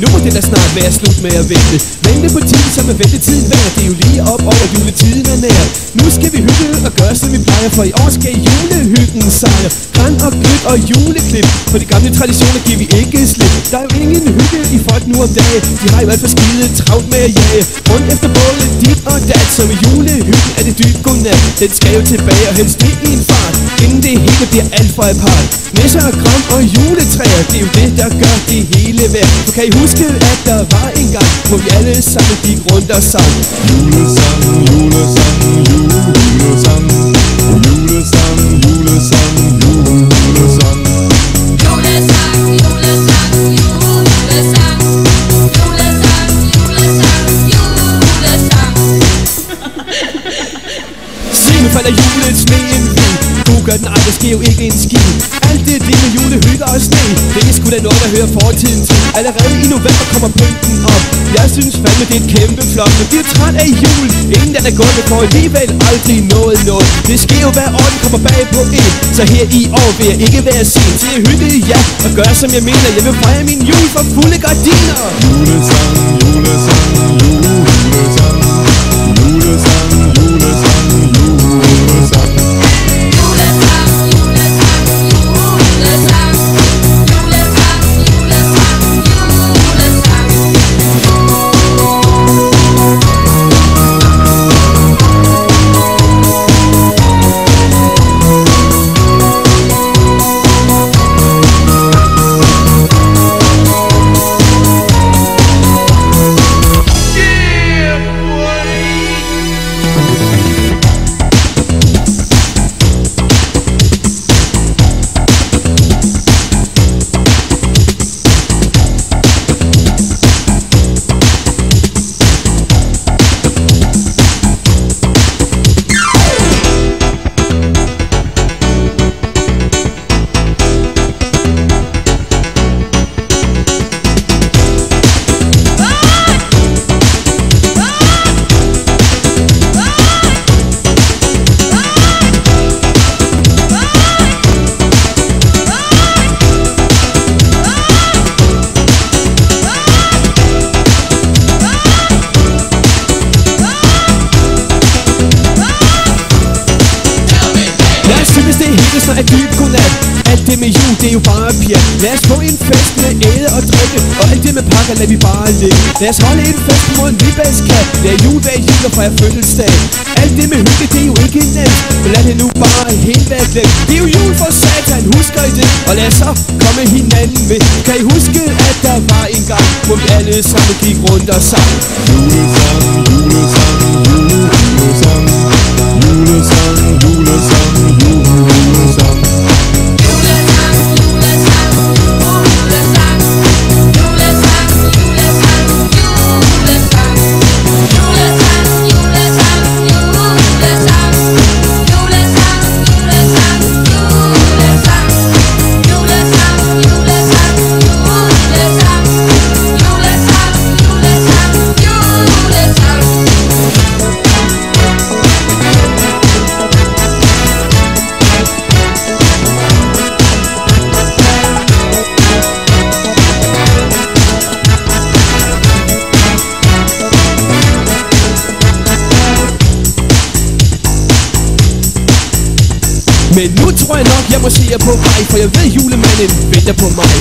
Nu må det da snart være slut med at vente. Vente på tid, som er ventetiden værd. Det er jo lige op over juletiden er nær. Nu skal vi hygge og gøre som vi plejer, for i år skal julehyggen sejre. Græn og glød og juleklip, for de gamle traditioner giver vi ikke slip. Der er jo ingen hygge i folk nu om dagen. De har jo alt for skide travlt med at jage rundt efter bålet dit og dat. Som i julehyggen er det dybt godnat. Den skal jo tilbage og helst det i en fart, inden det hele bliver alt for apart. Nisser og græn og juletræer, det er jo det der gør det hele værd. For kan I huske at der var en gang, hvor vi alle sammen gik rundt og sang julesang, julesang, julesang, julesang, julesang, julesang, julesang, julesang, julesang, julesang, julesang, julesang. Se nu falder julet sneen hvid. Du gør den aldrig, sker jo ikke en skid. Alt det med julehygge og sne, det er sgu da noget der hører fortiden til. Allerede i november kommer pynten op. Jeg synes fandme det er et kæmpe flot, men bliver træt af jul, inden den er gået, men får alligevel aldrig noget. Det sker jo hver år, den kommer bag på en. Så her i år vil jeg ikke være sen til at hygge, ja, og gøre som jeg mener. Jeg vil fejre min jul for fulde gardiner. Julesang, julesang, julesang, julesang, julesang, julesang. At dyb godnat. Alt det med jul, det er jo bare pjat. Lad os få en fest med æde og drikke, og alt det med pakker lad vi bare ligge. Lad os holde en fest mod en hvidbagskat. Lad jul være jul og fejre fødselsdag. Alt det med hygge, det er jo ikke nemt, men lad det nu bare helt være glemt. Det er jo jul for satan, husker I det? Og lad os så komme hinanden med. Kan I huske at der var en gang, hvor vi alle sammen gik rundt og sang julesang, julesang, julesang, julesang, julesang, julesang. Men nu tror jeg nok, jeg må se jer på vej, for jeg ved julemanden venter på mig.